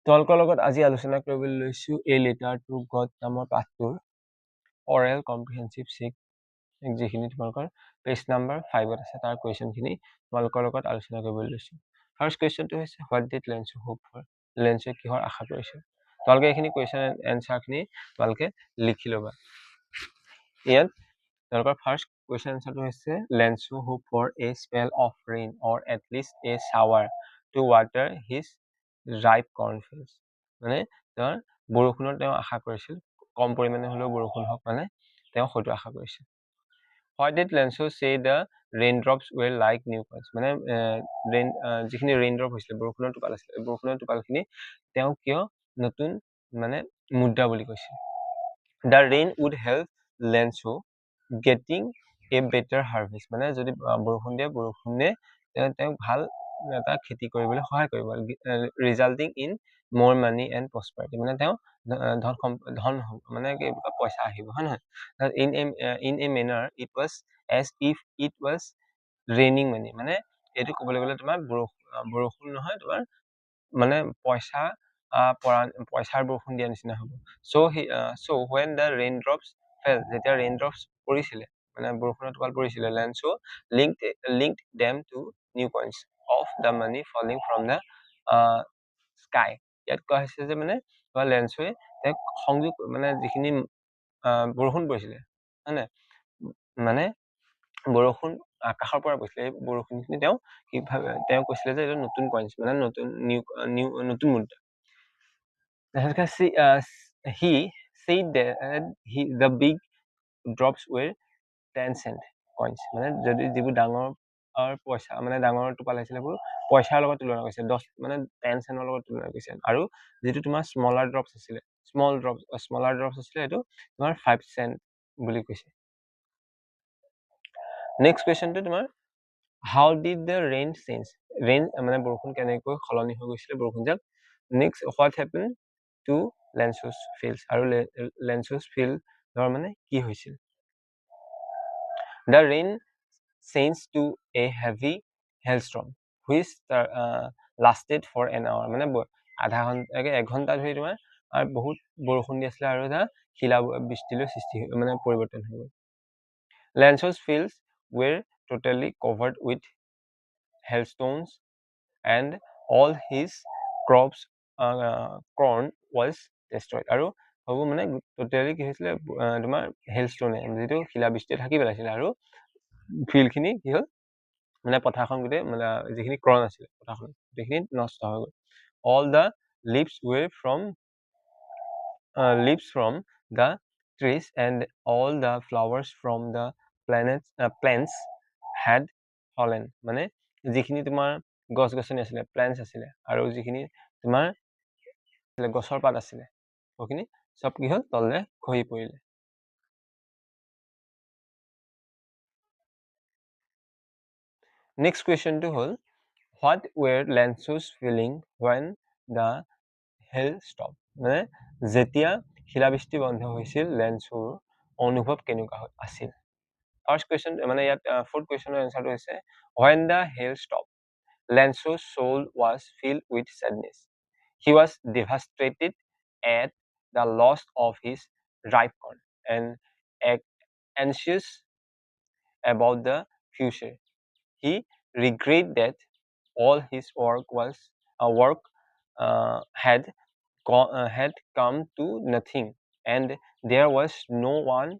তোমালোকৰ লগত আজি আলোচনা কৰিবলৈ লৈছো এ লেটাৰ টু গড নামৰ পাঠটোৰ অৰেল কম্প্ৰিহেনচিভ চেক যিখিনি তোমালোকৰ পেজ নাম্বাৰ 5ত আছে তাৰ কুৱেশ্যনখিনি তোমালোকৰ লগত আলোচনা কৰিবলৈ লৈছো ফাৰ্ষ্ট কুৱেশ্যনটো হৈছে what did Lencho hope for লেন্সোৱে কিহৰ আশা কৰিছিল তোমালোকে এইখিনি কুৱেশ্যন এনচাৰখিনি তোমালোকে লিখি ল'বা ইয়াত তোমালোকৰ ফাৰ্ষ্ট কুৱেশ্যন এনচাৰটো হৈছে Lencho hope for a spell of rain or at least a shower to water his ripe cornfields মানে তেওঁৰ বৰষুণৰ তেওঁ আশা কৰিছিল কম পৰিমাণে হ'লেও বৰষুণ হওক মানে তেওঁ হয়তো আশা কৰিছিল Why did Lenso say the raindrops were like new coins মানে যিখিনি ৰেইনড্ৰপ হৈছিল বৰষুণৰ টোপাল আছিল বৰষুণৰ টোপালখিনি তেওঁ কিয় নতুন মানে মুদ্ৰা বুলি কৈছিল The rain would help Lenso getting a better harvest মানে যদি বৰষুণে তেওঁ ভাল এটা খেতি কৰিবলৈ সহায় কৰিব ৰিজাল্টিং in more money and prosperity মানে তেওঁ ধন মানে পইচা আহিব হয় নহয় in a manner it was as if it was raining money মানে এইটো ক'বলৈ গ'লে তোমাৰ বৰষুণ নহয় তোমাৰ মানে পইচাৰ বৰষুণ দিয়া নিচিনা হ'ব so when the raindrops fell যেতিয়া raindrops পৰিছিলে মানে বৰষুণৰ টোপাল পৰিছিলে Lenso linked them to new coins of the money falling from the sky ইয়াত কোৱা হৈছে যে মানে লেন্সোৱে সংযোগ মানে যিখিনি বৰষুণ পৰিছিলে হয় নাই মানে বৰষুণ আকাশৰ পৰা পৰিছিলে এই বৰষুণখিনি তেওঁ কৈছিলে যে এইটো নতুন কইন্স মানে নতুন মুদ্ৰা he said that the big drops were 10 cent coins মানে যদি যিবোৰ ডাঙৰ পইচা মানে ডাঙৰ টোপাল আহিছিলে সেইবোৰ পইচাৰ লগত তুলনা কৰিছে 10 মানে 10 চেন্টৰ লগত তুলনা কৰিছে আৰু যেটো তোমাৰ স্মলাৰ ড্ৰপছ আছিলে এটো তোমাৰ 5 চেন্ট বুলি কৈছে নেক্সট কোৱেশ্চনটো তোমাৰ how did the rain change মানে বৰষুণ কেনেকৈ খলনি হৈ গৈছিল বৰষুণজাক next what happened to Lenso's fields আৰু Lenso's field মানে কি হৈছিল The rain changed to a heavy hailstorm which lasted for an hour মানে আধা ঘন্টা 1 ঘন্টা ধৰি তোমাৰ আৰু বহুত বৰষুণ দি আছিল আৰু এটা শিলা বৃষ্টিলৈ সৃষ্টি মানে পৰিৱৰ্তন হৈ গ'ল Lenso's fields were totally covered with hailstones and all his corn was destroyed আৰু হ'ব মানে টোটালি কি হৈছিল তোমাৰ হেলস্টোনে যেটো শিলা বৃষ্টি ঢাকি পেলাইছিল আৰু ফিল্ডখিনি কি হ'ল মানে পথাৰখন গুটে মানে যিখিনি কৰ্ণ আছিল পথাৰখন যিখিনি নষ্ট হৈ গ'ল all the leaves were from the trees and all the flowers from the plants had fallen মানে যিখিনি তোমাৰ গছ-গছনি আছিল প্লান্টস আছিল আৰু যিখিনি তোমাৰ গছৰ পাত আছিল ওখিনি সব কি হ'ল তললে খহি পৰিলে Next question to hol what were Lenso's feeling when the hail stopped মানে যেতিয়া শিলাবৃষ্টি বন্ধ হৈছিল লেন্সোৰ অনুভৱ কেনেকুৱা আছিল First question মানে ইয়াত fourth questionৰ answerটো হৈছে when the hail stopped Lenso's soul was filled with sadness he was devastated at the loss of his ripe corn and anxious about the future he regretted that all his work had come to nothing and there was no one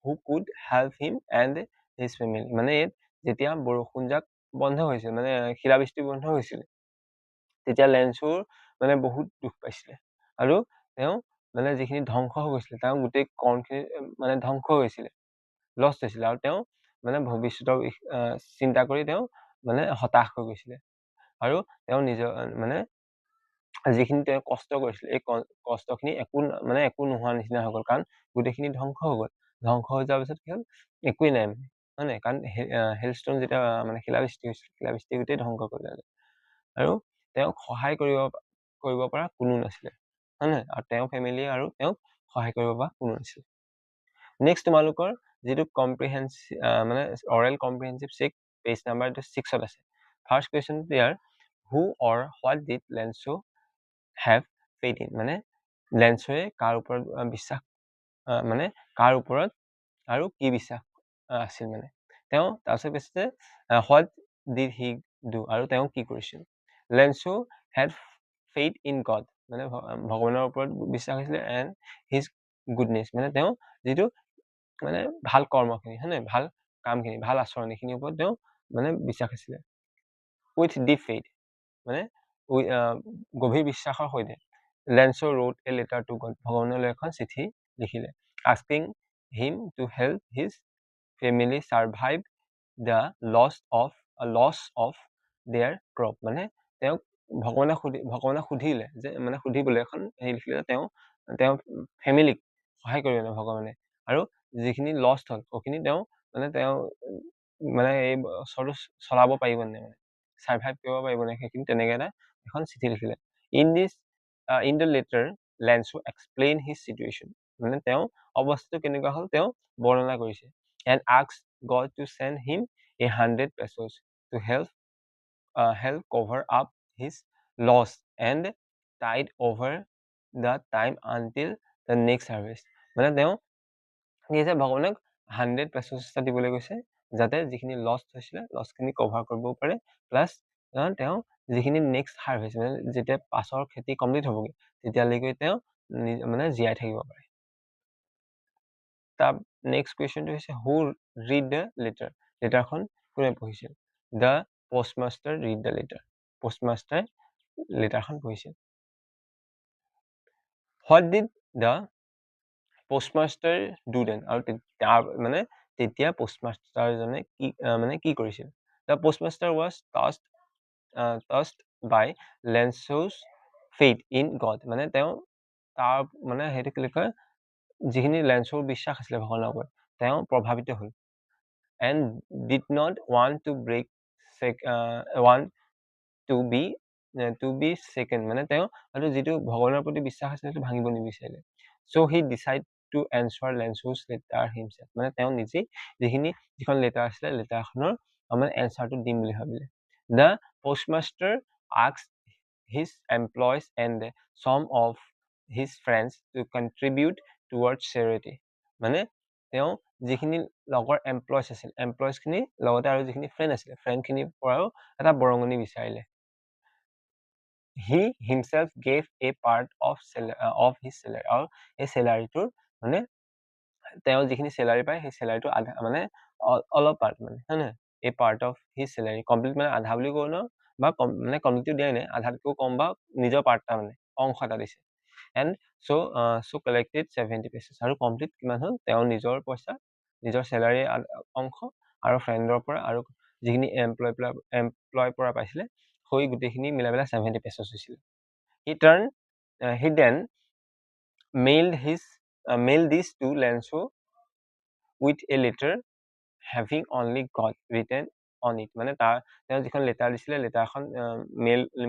who could help him and his family মানে যেতিয়া বৰষুণজাক বন্ধ হৈছিল মানে শিলাবৃষ্টি বন্ধ হৈছিল তেতিয়া লেন্সোৰ মানে বহুত দুখ পাইছিল আৰু তেওঁ মানে যিখিনি ধ্বংস হৈ গৈছিল তেওঁ গুটেই কৰ্ণখিনি মানে ধ্বংস হৈছিল লষ্ট হৈছিল আৰু তেওঁ মানে ভৱিষ্যতৰ চিন্তা কৰি তেওঁ মানে হতাশ হৈ গৈছিল আৰু তেওঁ নিজৰ মানে যিখিনি তেওঁ কষ্ট কৰিছিল এই কষ্টখিনি একো নোহোৱা নিচিনা হৈ গ'ল কাৰণ গুটেখিনি ধ্বংস হৈ গ'ল ধ্বংস হৈ যোৱাৰ পিছত কি হ'ল একোই নাই মানে কাৰণ হেলস্টোন যেটা মানে শিলাবৃষ্টি হৈছিল শিলাবৃষ্টি গুটেই ধ্বংস কৰিলে আৰু তেওঁ সহায় কৰিব পৰা কোনো নাছিল হয় আৰু তেওঁ ফ্যামিলি আৰু তেওঁ সহায় কৰিব পৰা কোনো নাছিল নেক্সট তোমালোকৰ যেটো কম্প্ৰিহেনসিভ মানে অৰেল কম্প্ৰিহেনসিভ চেক পেজ নাম্বাৰ 6ত আছে first question year who or what did Lenso have faith in মানে লেন্সৱে কাৰ ওপৰত বিশ্বাস মানে কাৰ ওপৰত আৰু কি বিশ্বাস আছিল মানে তেওঁ তাৰপিছত কৈছে what did he do আৰু তেওঁ কি কৰিছিল লেন্সো had faith in God মানে ভগৱানৰ ওপৰত বিশ্বাস হৈছিলে and his goodness মানে তেওঁ যিটো মানে ভাল কৰ্মখিনি হয় ভাল কামখিনি ভাল আচৰণিখিনিৰ ওপৰত তেওঁ মানে বিশ্বাস আছিলে with deep faith মানে গভীৰ বিশ্বাসৰ সৈতে লেন্সো wrote a letter to God ভগৱানলৈ এখন চিঠি লিখিলে asking him to help his family survive the loss of their crop মানে তেওঁক ভগৱানে সুধিলে যে মানে সুধিবলৈ এখন হেৰি লিখিলে তেওঁ ফেমিলিক সহায় কৰিব মানে ভগৱানে আৰু যিখিনি লষ্ট হ'ল সেইখিনি তেওঁ মানে এই বছৰটো চলাব পাৰিব নে মানে সাৰ্ভাইভ কৰিব পাৰিব নে সেইখিনি তেনেকৈ এখন চিঠি লিখিলে in the letter লেন্সো explain his situation মানে তেওঁ অৱস্থাটো কেনেকুৱা হ'ল তেওঁ বৰ্ণনা কৰিছে and asked God to send him 100 pesos to help cover up his loss and tide over the time until the next harvest মানে তেওঁ কি হৈছে ভগৱানক 100 pesos দিবলৈ কৈছে যাতে যিখিনি লষ্ট হৈছিলে লষ্টখিনি কভাৰ কৰিব পাৰে প্লাছ তেওঁ যিখিনি নেক্সট হাৰ্ভেষ্ট মানে যেতিয়া পাছৰ খেতি কমপ্লিট হ'বগৈ তেতিয়ালৈকে তেওঁ মানে জীয়াই থাকিব পাৰে তাৰ নেক্সট কুৱেশ্যনটো হৈছে হু ৰিড দ্য লেটাৰ লেটাৰখন কোনে পঢ়িছিল the postmaster read the letter পোষ্টমাষ্টাৰে লেটাৰখন পঢ়িছিল what did the postmaster do then আৰু মানে তেতিয়া পোষ্টমাষ্টাৰজনে কি কৰিছিল the postmaster was touched by Lencho's faith in God মানে তেওঁ তাৰ মানে সেইটো কি কয় যিখিনি লেন্সৰ বিশ্বাস আছিলে ভগৱানৰ ওপৰত তেওঁ প্ৰভাৱিত হ'ল and did not want to be second মানে তেওঁ আৰু যিটো ভগৱানৰ প্ৰতি বিশ্বাস আছিলে সেইটো ভাঙিব নিবিচাৰিলে so he decided to answer Lenso's letter himself মানে তেওঁ নিজেই যিখন লেটাৰ আছিলে লেটাৰখনৰ মানে এনচাৰটো দিম বুলি ভাবিলে the postmaster asked his employees and some of his friends to contribute towards charity মানে তেওঁ যিখিনি লগৰ এমপ্লয়জ আছিল এমপ্লয়জখিনি লগতে আৰু যিখিনি ফ্ৰেণ্ড আছিলে ফ্ৰেণ্ডখিনিৰ পৰাও এটা বৰঙণি বিচাৰিলে he himself gave a part of his salary আৰু এই চেলাৰীটোৰ মানে তেওঁ যিখিনি চেলাৰী পায় সেই চেলাৰীটো আধা মানে অলপ পাৰ্ট মানে হয় নহয় এই part of his salary complete মানে আধা বুলি কওঁ ন বা মানে কমপ্লিটটো দিয়াই নাই আধাতকৈও কম বা নিজৰ পাৰ্ট এটা মানে অংশ এটা দিছে এণ্ড চ' কালেক্টেড 70 pesos আৰু কমপ্লিট কিমান হ'ল তেওঁৰ নিজৰ পইচা নিজৰ চেলাৰী অংশ আৰু ফ্ৰেণ্ডৰ পৰা আৰু যিখিনি এমপ্লয় পৰা পাইছিলে সেই গোটেইখিনি মিলাই পেলাই 70 pesos হৈছিলে he then mailed this to Lenso with a letter having only God written on it মানে তেওঁ যিখন লেটাৰ দিছিলে লেটাৰখন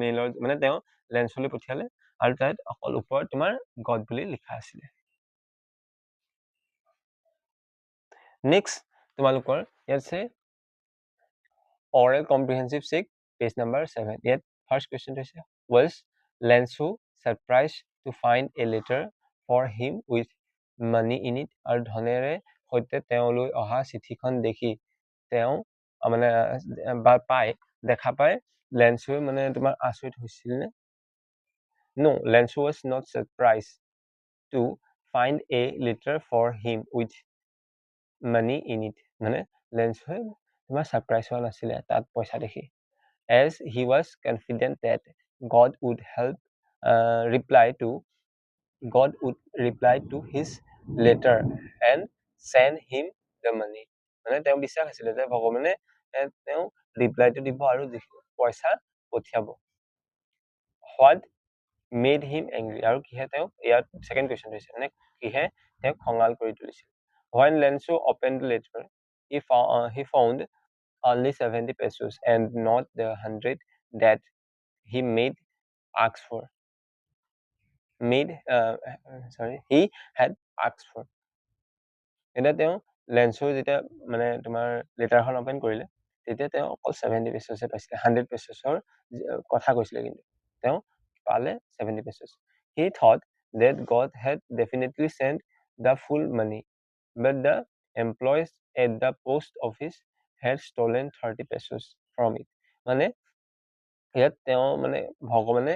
মেইলৰ মানে তেওঁ লেন্সলৈ পঠিয়ালে আৰু তাত অকল ওপৰত তোমাৰ গড বুলি লিখা আছিলে নেক্সট তোমালোকৰ ইয়াত আছে oral comprehensive check page number 7 ইয়াত ফাৰ্ষ্ট কুৱেশ্যনটো হৈছে was Lenso surprised to find a letter for him with money in it আৰু ধনেৰে সৈতে তেওঁলৈ অহা চিঠিখন দেখি তেওঁ মানে দেখা পাই লেন্সোৱে মানে তোমাৰ আচৰিত হৈছিল নে no Lenso was not surprised to find a letter for him with money in it মানে লেন্সোৱে তোমাৰ ছাৰপ্ৰাইজ হোৱা নাছিলে তাত পইচা দেখি as he was confident that God would reply to his letter and send him the money মানে তেওঁ বিশ্বাস আছিলে যে ভগৱানে তেওঁ ৰিপ্লাইটো দিব আৰু পইচা পঠিয়াব what made him angry আৰু কিহে তেওঁক ইয়াত ছেকেণ্ড কুৱেশ্যন হৈছে মানে কিহে তেওঁক খঙাল কৰি তুলিছিল when Lenso opened the letter he found only 70 pesos and not the 100 that he had asked for এতিয়া তেওঁ লেন্সৰ যেতিয়া মানে তোমাৰ লেটাৰখন অপেন কৰিলে তেতিয়া তেওঁ অকল 70 পেচছহে পাইছিলে 100 পেচছৰ কথা কৈছিলে কিন্তু তেওঁ পালে 70 pesos He thought that God had definitely sent the full money, but the employees at the post office had stolen 30 pesos from it. মানে ইয়াত তেওঁ মানে ভগৱানে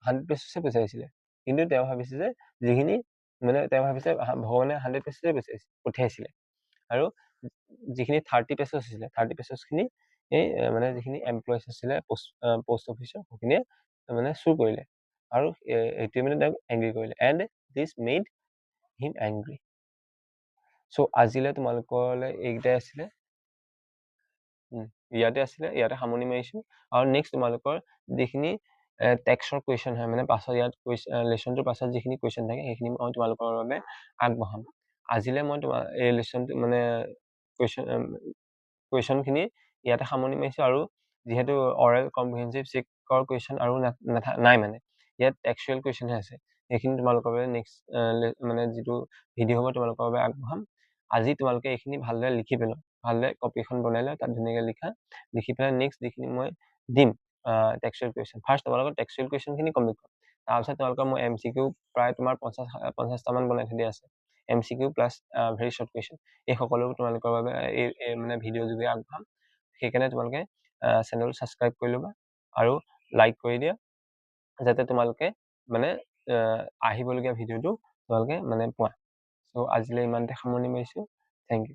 100 পেচে পইচাইছিলে, কিন্তু তেওঁ ভাবিছে যে যিখিনি মানে তেওঁ ভাবিছে ভগৱানে 100 পেচে পঠিয়াইছিলে আৰু যিখিনি 30 পেচছ আছিলে 30 পেচছখিনি এই মানে যিখিনি এমপ্লয়িজ আছিলে পোষ্ট অফিচৰ সেইখিনিয়ে মানে চুৰ কৰিলে আৰু এইটোৱে মানে তেওঁক এংগ্ৰি কৰিলে and this made him angry. So' আজিলৈ তোমালোকলৈ এইকেইটাই আছিলে, ইয়াতে সামৰণি মাৰিছো। আৰু নেক্সট তোমালোকৰ যিখিনি টেক্সৰ কুৱেশ্যন হয় মানে পাছত ইয়াত লেচনটোৰ পাছত যিখিনি কুৱেশ্যন থাকে সেইখিনি মই তোমালোকৰ বাবে আগবঢ়াম। আজিলৈ মই এই লেচনটো মানে কুৱেশ্যনখিনি ইয়াতে সামৰণি মাৰিছো। আৰু যিহেতু অৰেল কম্প্ৰিহেনচিভ চেকৰ কুৱেশ্যন আৰু নাই মানে ইয়াত টেক্সচুৱেল কুৱেশ্যনহে আছে, সেইখিনি তোমালোকৰ বাবে নেক্সট মানে যিটো ভিডিঅ' হ'ব তোমালোকৰ বাবে আগবঢ়াম। আজি তোমালোকে এইখিনি ভালদৰে লিখি পেলোৱা, ভালদৰে কপি এখন বনাই লোৱা, তাত ধুনীয়াকৈ লিখি পেলাই নেক্সট যিখিনি মই দিম টেক্সচুৱেল কুৱেশ্যন, ফাৰ্ষ্ট তোমালোকৰ টেক্সচুৱেল কুৱেশ্যনখিনি কমপ্লিট কৰিম। তাৰপিছত তোমালোকৰ মই MCQ প্ৰায় তোমাৰ 50টামান বনাই থৈ দিয়া আছে, MCQ plus very short question. এই সকলোবোৰ তোমালোকৰ বাবে এই মানে ভিডিঅ' যোগে আগবঢ়াম। সেইকাৰণে তোমালোকে চেনেল ছাবস্ক্ৰাইব কৰি ল'বা আৰু লাইক কৰি দিয়া, যাতে তোমালোকে মানে আহিবলগীয়া ভিডিঅ'টো তোমালোকে মানে পোৱা। চ' আজিলৈ ইমানতে সামৰণি মাৰিছোঁ। Thank U.